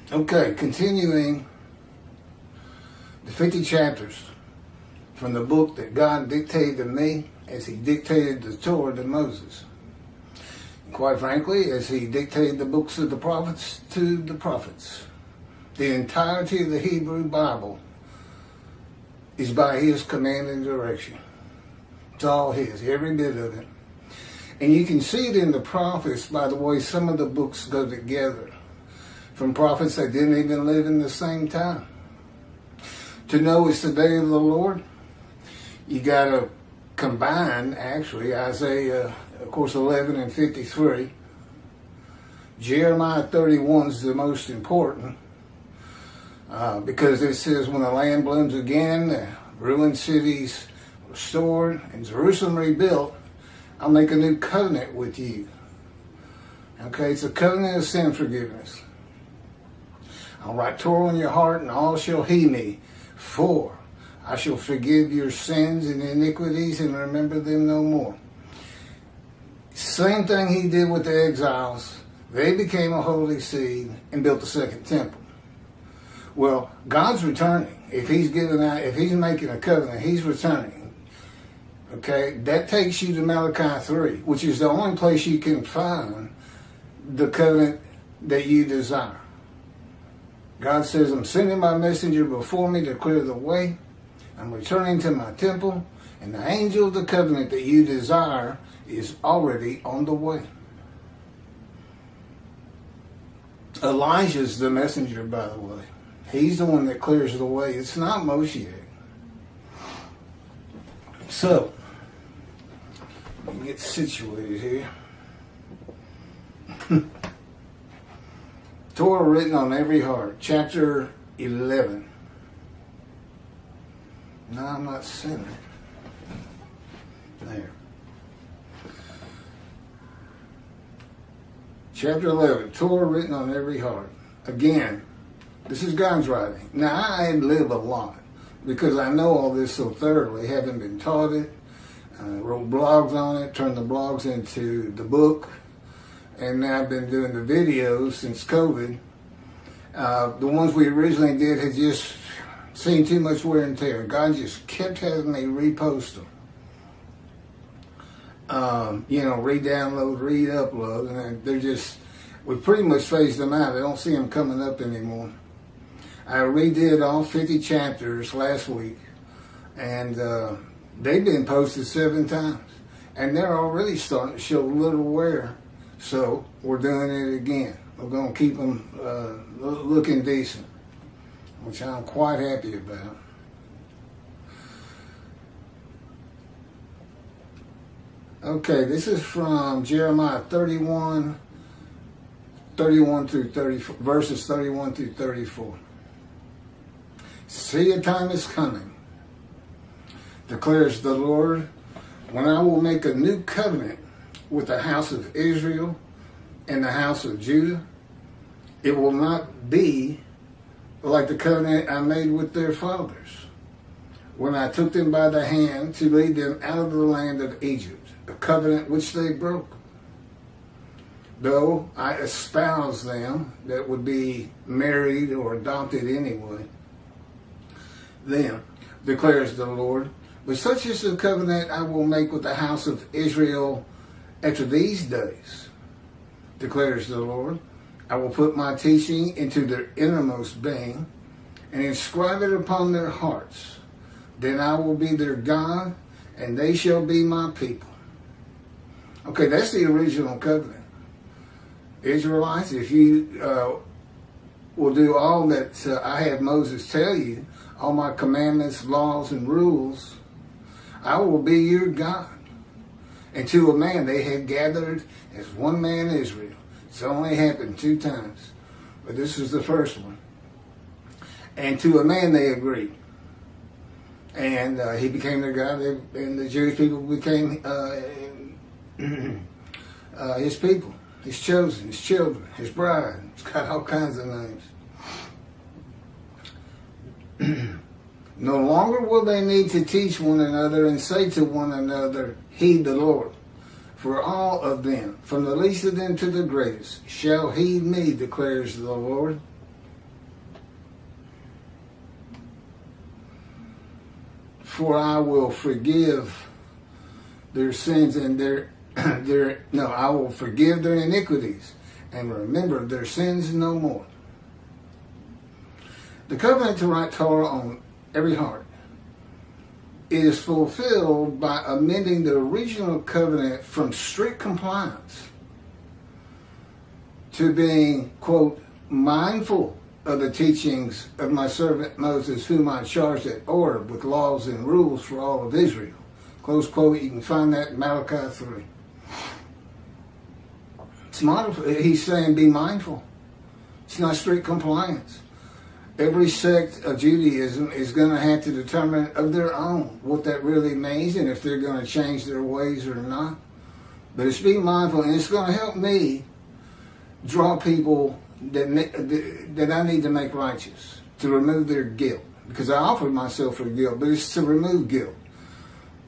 Okay, continuing the 50 chapters from the book that God dictated to me as he dictated the Torah to Moses. And quite frankly, as he dictated the books of the prophets to the prophets. The entirety of the Hebrew Bible is by his command and direction. It's all his, every bit of it. And you can see it in the prophets by the way some of the books go together. From prophets that didn't even live in the same time. To know it's the day of the Lord, you got to combine, actually, Isaiah, of course, 11 and 53. Jeremiah 31 is the most important because it says, when the land blooms again, the ruined cities restored, and Jerusalem rebuilt, I'll make a new covenant with you. Okay, it's a covenant of sin forgiveness. I'll write Torah on your heart, and all shall heed me. For I shall forgive your sins and iniquities and remember them no more. Same thing he did with the exiles. They became a holy seed and built the second temple. Well, God's returning. If he's making a covenant, he's returning. Okay, that takes you to Malachi 3, which is the only place you can find the covenant that you desire. God says, I'm sending my messenger before me to clear the way. I'm returning to my temple, and the angel of the covenant that you desire is already on the way. Elijah's the messenger, by the way. He's the one that clears the way. It's not Moshe. So, let me get situated here. Torah written on every heart, chapter 11. No, I'm not seeing it. There. Chapter 11, Torah written on every heart. Again, this is God's writing. Now, I live a lot because I know all this so thoroughly, having been taught it, wrote blogs on it, turned the blogs into the book. And now I've been doing the videos since COVID. The ones we originally did had just seen too much wear and tear. God just kept having me repost them. Re-download, re-upload. And they're just, we pretty much phased them out. I don't see them coming up anymore. I redid all 50 chapters last week. And they've been posted 7 times. And they're already starting to show a little wear. So we're doing it again. We're going to keep them looking decent, which I'm quite happy about. Okay, this is from Jeremiah 31 through 34, verses 31 through 34. See, a time is coming, declares the Lord, when I will make a new covenant with the house of Israel and the house of Judah. It will not be like the covenant I made with their fathers when I took them by the hand to lead them out of the land of Egypt, a covenant which they broke. Though I espoused them, that would be married or adopted anyway, them, declares the Lord. But such is the covenant I will make with the house of Israel after these days, declares the Lord. I will put my teaching into their innermost being and inscribe it upon their hearts. Then I will be their God, and they shall be my people. Okay, that's the original covenant. Israelites, if you will do all that I have Moses tell you, all my commandments, laws, and rules, I will be your God. And to a man they had gathered as one man Israel. It's only happened 2 times, but this is the first one. And to a man they agreed. And he became their God, and the Jewish people became his people, his chosen, his children, his bride. It's got all kinds of names. No longer will they need to teach one another and say to one another, heed the Lord. For all of them, from the least of them to the greatest, shall heed me, declares the Lord. for I will forgive their sins and I will forgive their iniquities and remember their sins no more. The covenant to write Torah on every heart is fulfilled by amending the original covenant from strict compliance to being, quote, mindful of the teachings of my servant Moses, whom I charged at Oreb with laws and rules for all of Israel. Close quote. You can find that in Malachi 3. It's mindful. He's saying be mindful. It's not strict compliance. Every sect of Judaism is going to have to determine of their own what that really means and if they're going to change their ways or not. But it's being mindful, and it's going to help me draw people that I need to make righteous, to remove their guilt. Because I offered myself for guilt, but it's to remove guilt.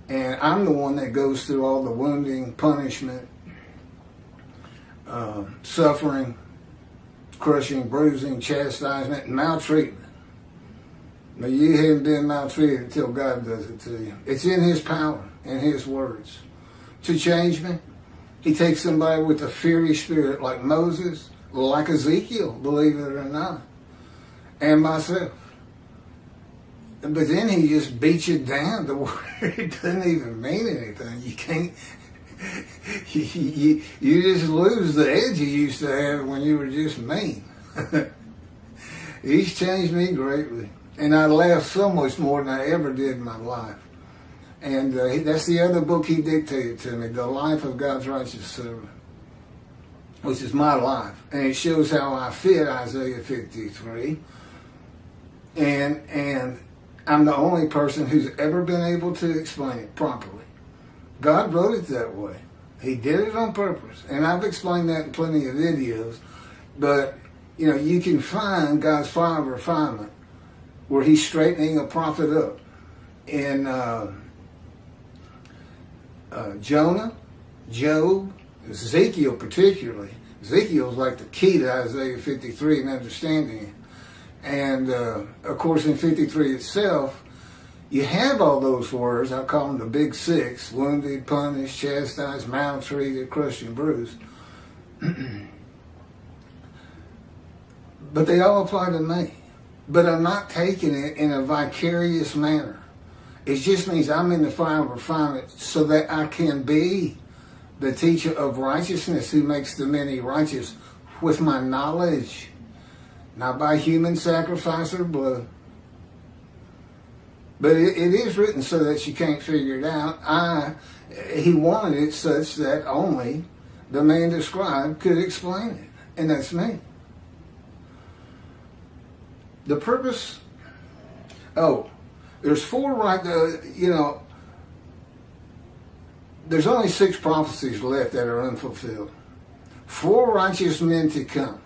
And I'm the one that goes through all the wounding, punishment, suffering, crushing, bruising, chastisement, and maltreatment. But you haven't been maltreated until God does it to you. It's in His power and His words to change me. He takes somebody with a fiery spirit like Moses, like Ezekiel, believe it or not, and myself. But then He just beats you down to where it doesn't even mean anything. You can't. You just lose the edge you used to have when you were just mean. He's changed me greatly. And I laugh so much more than I ever did in my life. And that's the other book he dictated to me, The Life of God's Righteous Servant, which is my life. And it shows how I fit Isaiah 53. And I'm the only person who's ever been able to explain it properly. God wrote it that way. He did it on purpose. And I've explained that in plenty of videos. But, you can find God's fire of refinement where He's straightening a prophet up. In Jonah, Job, Ezekiel particularly. Ezekiel's like the key to Isaiah 53 and understanding it. And, of course, in 53 itself, you have all those words. I call them the big six: wounded, punished, chastised, maltreated, crushed, and bruised. But they all apply to me. But I'm not taking it in a vicarious manner. It just means I'm in the fire of refinement so that I can be the teacher of righteousness who makes the many righteous with my knowledge, not by human sacrifice or blood. But it is written so that you can't figure it out. He wanted it such that only the man described could explain it. And that's me. The purpose, there's four there's only 6 prophecies left that are unfulfilled. 4 righteous men to come.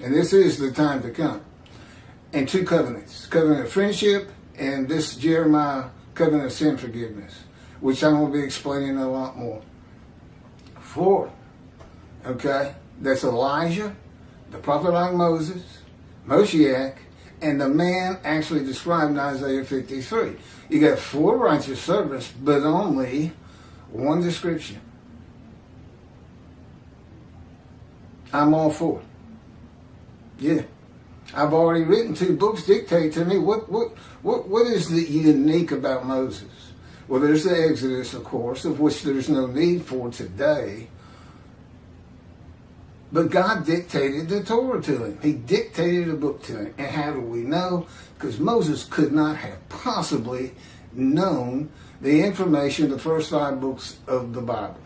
And this is the time to come. And 2 covenants. Covenant of friendship and this Jeremiah covenant of sin forgiveness, which I'm going to be explaining a lot more. 4. Okay? That's Elijah, the prophet like Moses, Moshiach, and the man actually described in Isaiah 53. You got 4 righteous servants, but only 1 description. I'm all for it. Yeah. I've already written 2 books dictate to me what is the unique about Moses. Well, there's the Exodus, of course, of which there's no need for today. But God dictated the Torah to him. He dictated a book to him. And how do we know? Because Moses could not have possibly known the information of the first 5 books of the Bible.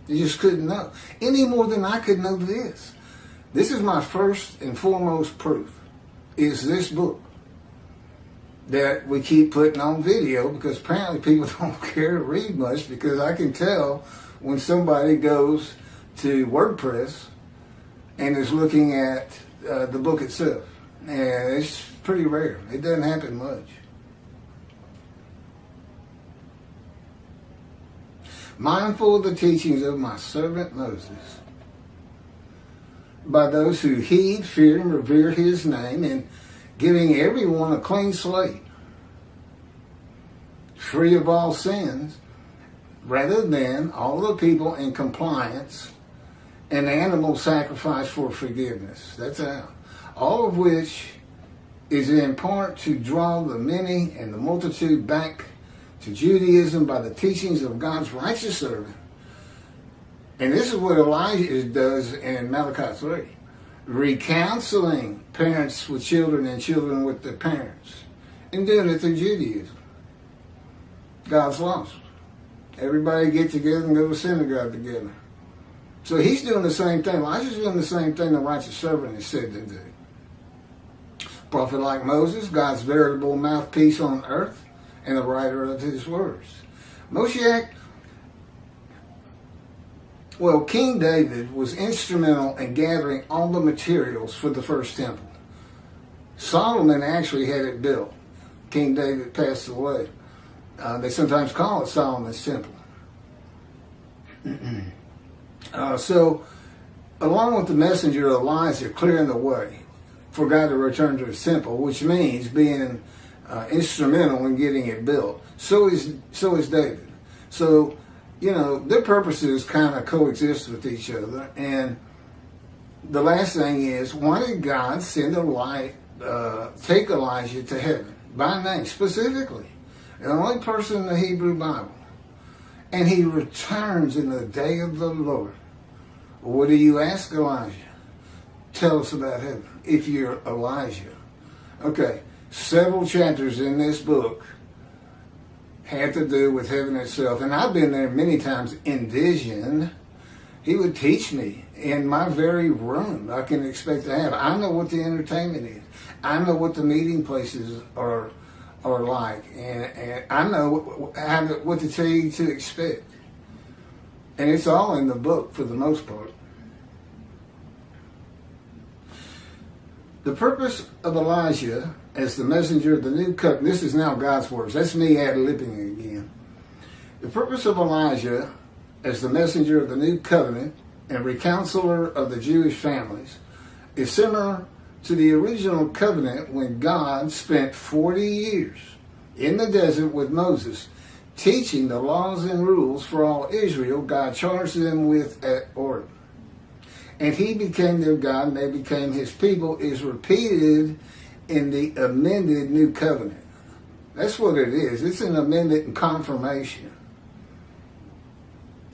He just couldn't know. Any more than I could know this. This is my first and foremost proof, is this book that we keep putting on video, because apparently people don't care to read much, because I can tell when somebody goes to WordPress and is looking at the book itself. And it's pretty rare. It doesn't happen much. Mindful of the teachings of my servant Moses, by those who heed, fear, and revere his name, and giving everyone a clean slate. free of all sins, rather than all the people in compliance, an animal sacrifice for forgiveness. That's how. All of which is in part to draw the many and the multitude back to Judaism by the teachings of God's righteous servant. And this is what Elijah does in Malachi 3. Recounseling parents with children and children with their parents. And doing it through Judaism. God's lost. Everybody get together and go to synagogue together. So he's doing the same thing. Elijah's doing the same thing the righteous servant is said to do. Prophet like Moses, God's veritable mouthpiece on earth and the writer of his words. Moshiach, well, King David was instrumental in gathering all the materials for the first temple. Solomon actually had it built. King David passed away. They sometimes call it Solomon's temple. So, along with the messenger Elijah clearing the way for God to return to his temple, which means being instrumental in getting it built, so is David. So, their purposes kind of coexist with each other. And the last thing is, why did God send take Elijah to heaven by name specifically? The only person in the Hebrew Bible. And he returns in the day of the Lord. What do you ask Elijah? Tell us about heaven, if you're Elijah. Okay, several chapters in this book had to do with heaven itself. And I've been there many times in vision. He would teach me in my very room I can expect to have. I know what the entertainment is. I know what the meeting places are like. And I know what to tell you to expect. And it's all in the book for the most part. The purpose of Elijah as the messenger of the new covenant, this is now God's words. That's me ad-libbing again. The purpose of Elijah as the messenger of the new covenant and recounselor of the Jewish families is similar to the original covenant when God spent 40 years in the desert with Moses teaching the laws and rules for all Israel God charged them with at Horeb. And he became their God and they became his people is repeated in the amended new covenant. That's what it is. It's an amendment and confirmation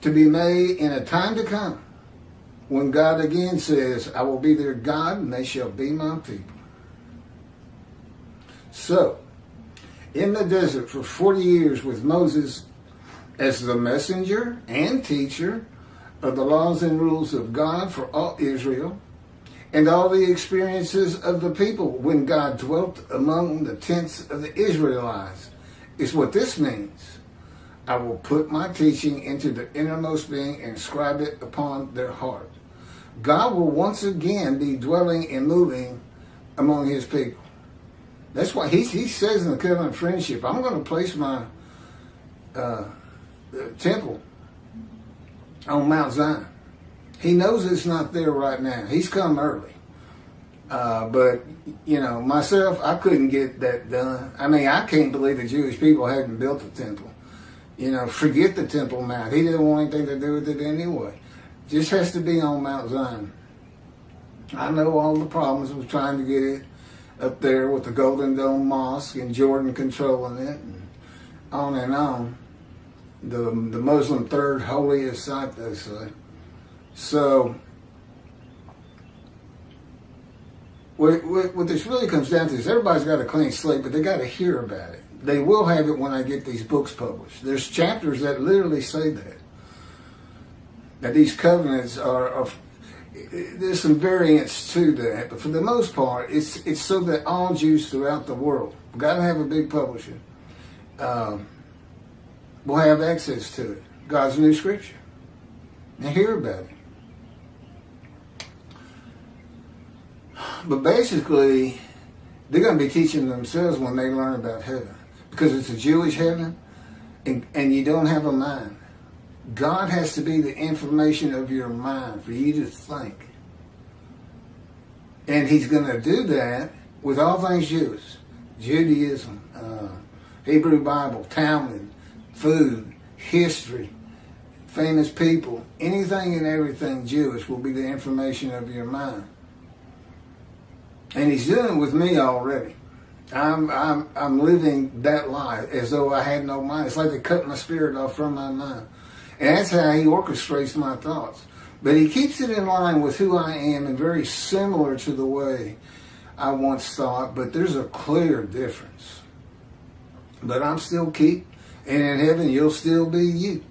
to be made in a time to come when God again says, I will be their God and they shall be my people. So, in the desert for 40 years with Moses as the messenger and teacher of the laws and rules of God for all Israel, and all the experiences of the people when God dwelt among the tents of the Israelites, is what this means. I will put my teaching into the innermost being and inscribe it upon their heart. God will once again be dwelling and moving among his people. That's why he says in the covenant friendship, I'm going to place my temple on Mount Zion. He knows it's not there right now. He's come early. But, myself, I couldn't get that done. I mean, I can't believe the Jewish people hadn't built the temple. Forget the Temple Mount. He didn't want anything to do with it anyway. Just has to be on Mount Zion. I know all the problems with trying to get it up there with the Golden Dome Mosque and Jordan controlling it and on. The Muslim third holiest site, they say. So, what this really comes down to is everybody's got a clean slate, but they got to hear about it. They will have it when I get these books published. There's chapters that literally say that these covenants are there's some variants to that, but for the most part, it's so that all Jews throughout the world, we've got to have a big publisher, will have access to it. God's new scripture. And hear about it. But basically, they're going to be teaching themselves when they learn about heaven. Because it's a Jewish heaven, and you don't have a mind. God has to be the information of your mind for you to think. And he's going to do that with all things Jewish. Judaism, Hebrew Bible, Talmud, food, history, famous people, anything and everything Jewish will be the information of your mind. And he's doing it with me already. I'm living that life as though I had no mind. It's like they cut my spirit off from my mind. And that's how he orchestrates my thoughts. But he keeps it in line with who I am and very similar to the way I once thought, but there's a clear difference. But I'm still Keith, and in heaven you'll still be you.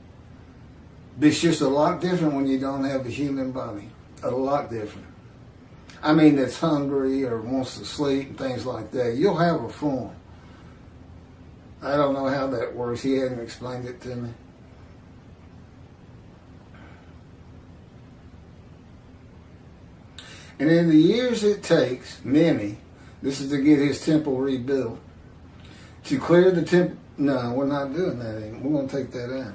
It's just a lot different when you don't have a human body. A lot different. I mean, that's hungry or wants to sleep and things like that. You'll have a form. I don't know how that works. He hadn't explained it to me. And in the years it takes, many, this is to get his temple rebuilt, to clear the temple. No, we're not doing that anymore. We're going to take that out.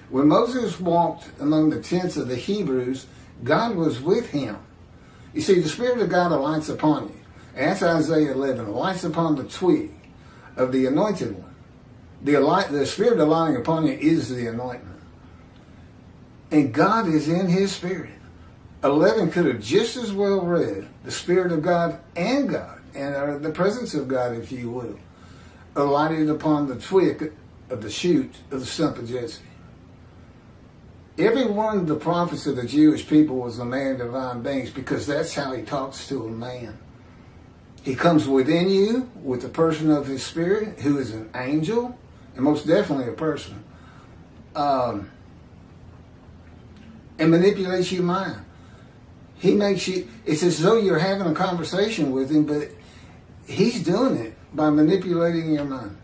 When Moses walked among the tents of the Hebrews, God was with him. You see, the Spirit of God alights upon you. That's Isaiah 11. Alights upon the twig of the anointed one. The Spirit alighting upon you is the anointment. And God is in his Spirit. 11 could have just as well read the Spirit of God, and the presence of God, if you will, alighted upon the twig of the shoot of the stump of Jesse. Every one of the prophets of the Jewish people was a man of divine beings, because that's how he talks to a man. He comes within you with the person of his Spirit, who is an angel, and most definitely a person, and manipulates your mind. He makes you, it's as though you're having a conversation with him, but he's doing it by manipulating your mind.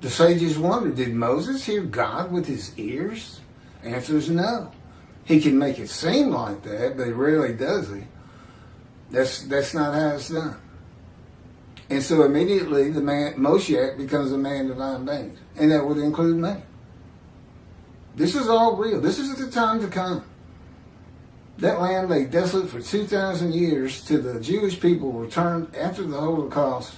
The sages wonder, did Moses hear God with his ears? Answer is no. He can make it seem like that, but rarely does he. That's not how it's done. And so immediately the man, Moshiach, becomes a man of divine beings. And that would include me. This is all real. This is the time to come. That land lay desolate for 2,000 years till the Jewish people returned after the Holocaust,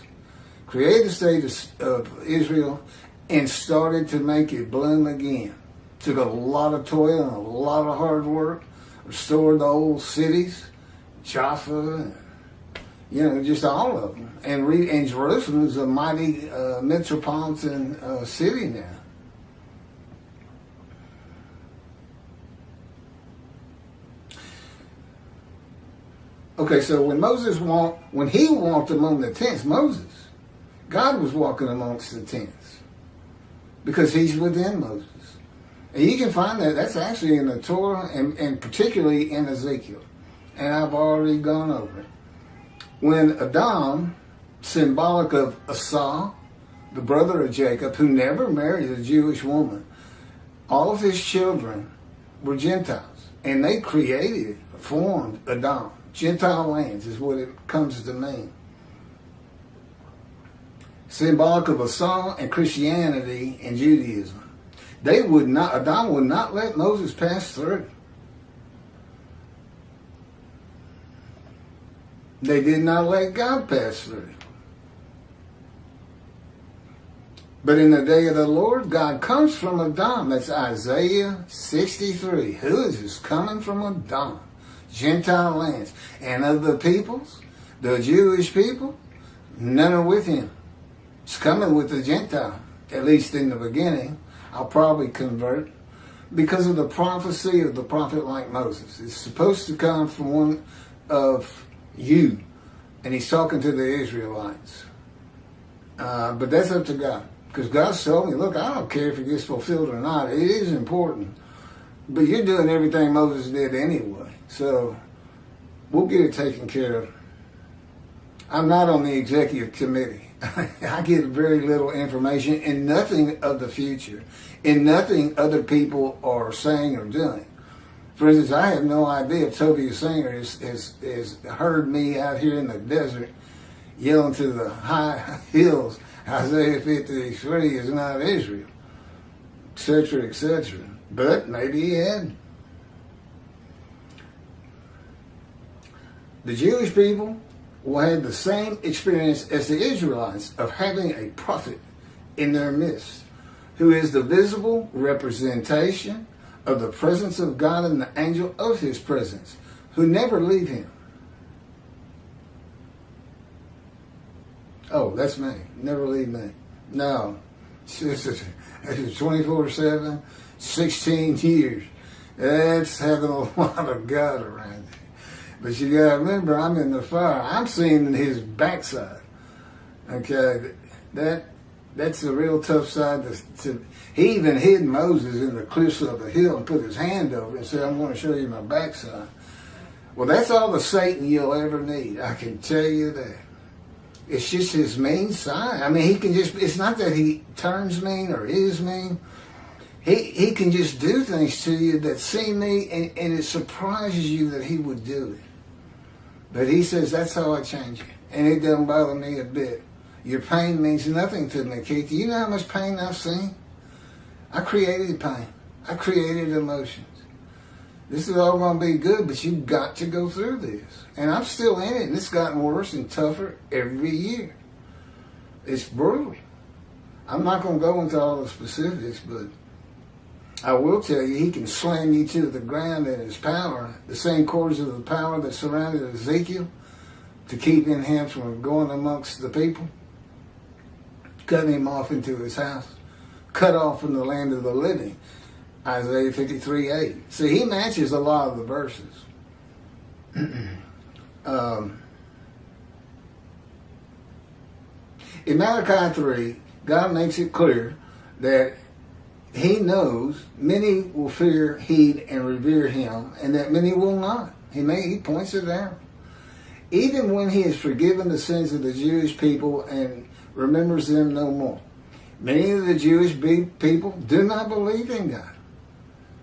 created the state of Israel, and started to make it bloom again. Took a lot of toil and a lot of hard work, restored the old cities, Jaffa, just all of them. And Jerusalem is a mighty metropolitan city now. Okay, so when he walked among the tents, Moses, God was walking amongst the tents because he's within Moses. And you can find that's actually in the Torah and particularly in Ezekiel. And I've already gone over it. When Adam, symbolic of Esau, the brother of Jacob, who never married a Jewish woman, all of his children were Gentiles. And they formed Adam. Gentile lands is what it comes to mean. Symbolic of Esau and Christianity and Judaism. Adam would not let Moses pass through. They did not let God pass through. But in the day of the Lord, God comes from Adam. That's Isaiah 63. Who is this coming from Adam? Gentile lands. And of the peoples, the Jewish people, none are with him. It's coming with the Gentile, at least in the beginning. I'll probably convert because of the prophecy of the prophet like Moses. It's supposed to come from one of you. And he's talking to the Israelites. But that's up to God. Because God's told me, look, I don't care if it gets fulfilled or not. It is important. But you're doing everything Moses did anyway. So we'll get it taken care of. I'm not on the executive committee. I get very little information and nothing of the future and nothing other people are saying or doing. For instance, I have no idea if Toby Singer has heard me out here in the desert yelling to the high hills, Isaiah 53 is not Israel, etc., etc. But maybe he had. The Jewish people will have the same experience as the Israelites of having a prophet in their midst, who is the visible representation of the presence of God and the angel of his presence, who never leave him. Oh, that's me. Never leave me. No. It's 24/7, 16 years. That's having a lot of God around you. But you got to remember, I'm in the fire. I'm seeing his backside. Okay, that's a real tough side to. He even hid Moses in the cliffs of a hill and put his hand over it and said, "I'm going to show you my backside." Well, that's all the Satan you'll ever need. I can tell you that. It's just his mean side. I mean, he can just. It's not that he turns mean or is mean. He can just do things to you that seem mean, and it surprises you that he would do it. But he says, that's how I change you. And it doesn't bother me a bit. Your pain means nothing to me, Keith. Do you know how much pain I've seen? I created pain. I created emotions. This is all going to be good, but you've got to go through this. And I'm still in it, and it's gotten worse and tougher every year. It's brutal. I'm not going to go into all the specifics, but I will tell you, he can slam you to the ground in his power. The same cords of the power that surrounded Ezekiel to keep him from going amongst the people, cutting him off into his house, cut off from the land of the living. Isaiah 53:8. See, he matches a lot of the verses. In Malachi 3, God makes it clear that he knows many will fear, heed, and revere him, and that many will not. He points it out. Even when he has forgiven the sins of the Jewish people and remembers them no more. Many of the Jewish people do not believe in God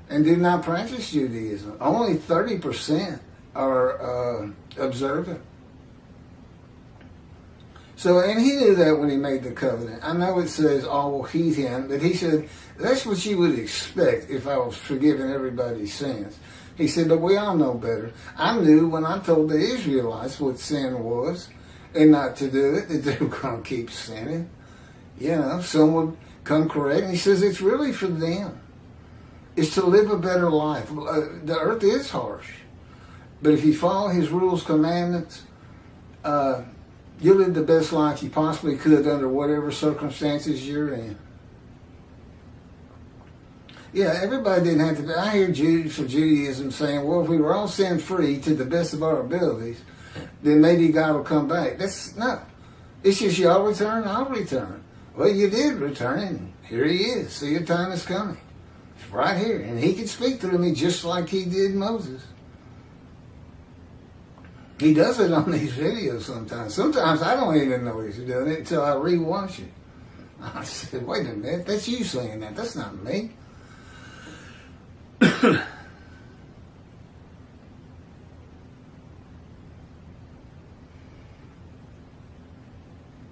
and do not practice Judaism. Only 30% are observant. So, and he knew that when he made the covenant. I know it says all will heed him, but he said, that's what you would expect if I was forgiving everybody's sins. He said, but we all know better. I knew when I told the Israelites what sin was and not to do it, that they were going to keep sinning. You know, someone would come correct. And he says, it's really for them. It's to live a better life. The earth is harsh. But if you follow his rules, commandments, you'll live the best life you possibly could under whatever circumstances you're in. Yeah, everybody didn't have to be. I hear Jews for Judaism saying, well, if we were all sin-free to the best of our abilities, then maybe God will come back. That's not. It's just y'all return, I'll return. Well, you did return, and here he is. So your time is coming. It's right here. And he can speak through me just like he did Moses. He does it on these videos sometimes. Sometimes I don't even know he's doing it until I rewatch it. I said, wait a minute, that's you saying that. That's not me.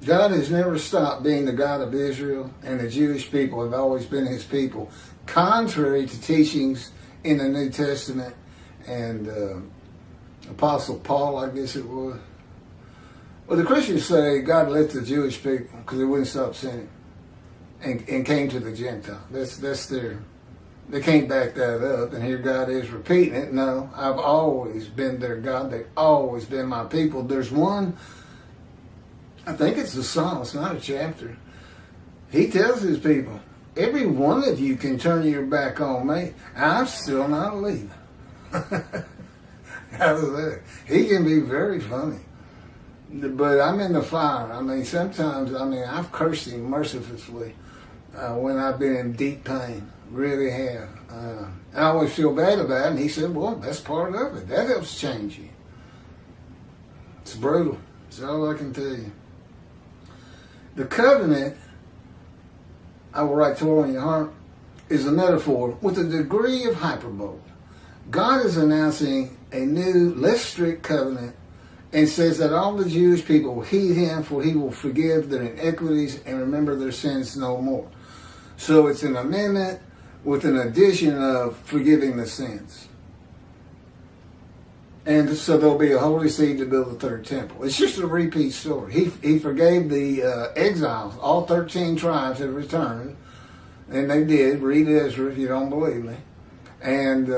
God has never stopped being the God of Israel, and the Jewish people have always been his people, contrary to teachings in the New Testament and Apostle Paul, I guess it was. Well, the Christians say God left the Jewish people because they wouldn't stop sinning and came to the Gentile. That's their... They can't back that up, and here God is repeating it. No, I've always been their God. They've always been my people. There's one, I think it's a psalm, it's not a chapter. He tells his people, every one of you can turn your back on me. I'm still not leaving. How's that? He can be very funny. But I'm in the fire. I mean, sometimes, I've cursed him mercilessly when I've been in deep pain. Really have. I always feel bad about it. And he said, well, that's part of it. That helps change you. It's brutal. That's all I can tell you. The covenant, I will write Torah in your heart, is a metaphor with a degree of hyperbole. God is announcing a new, less strict covenant and says that all the Jewish people will heed him, for he will forgive their iniquities and remember their sins no more. So it's an amendment with an addition of forgiving the sins. And so there'll be a holy seed to build the third temple. It's just a repeat story. He forgave the exiles. All 13 tribes have returned. And they did. Read Ezra if you don't believe me. And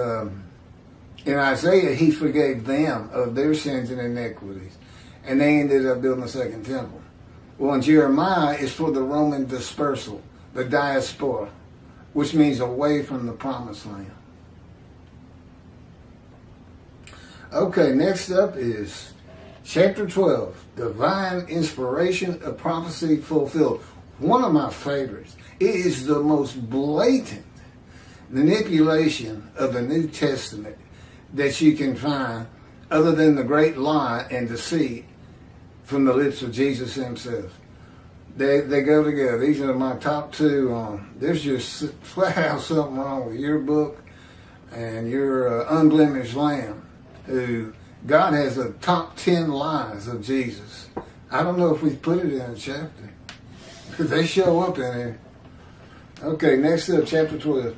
in Isaiah, he forgave them of their sins and iniquities. And they ended up building the second temple. Well, in Jeremiah, it's for the Roman dispersal, the diaspora, which means away from the promised land. Okay, next up is chapter 12, divine inspiration of prophecy fulfilled. One of my favorites. It is the most blatant manipulation of the New Testament that you can find, other than the great lie and deceit from the lips of Jesus himself. They go together. These are my top two. There's just flat out something wrong with your book and your unblemished lamb, who God has a top 10 lies of Jesus. I don't know if we put it in a chapter. They show up in here. Okay, next up, chapter 12.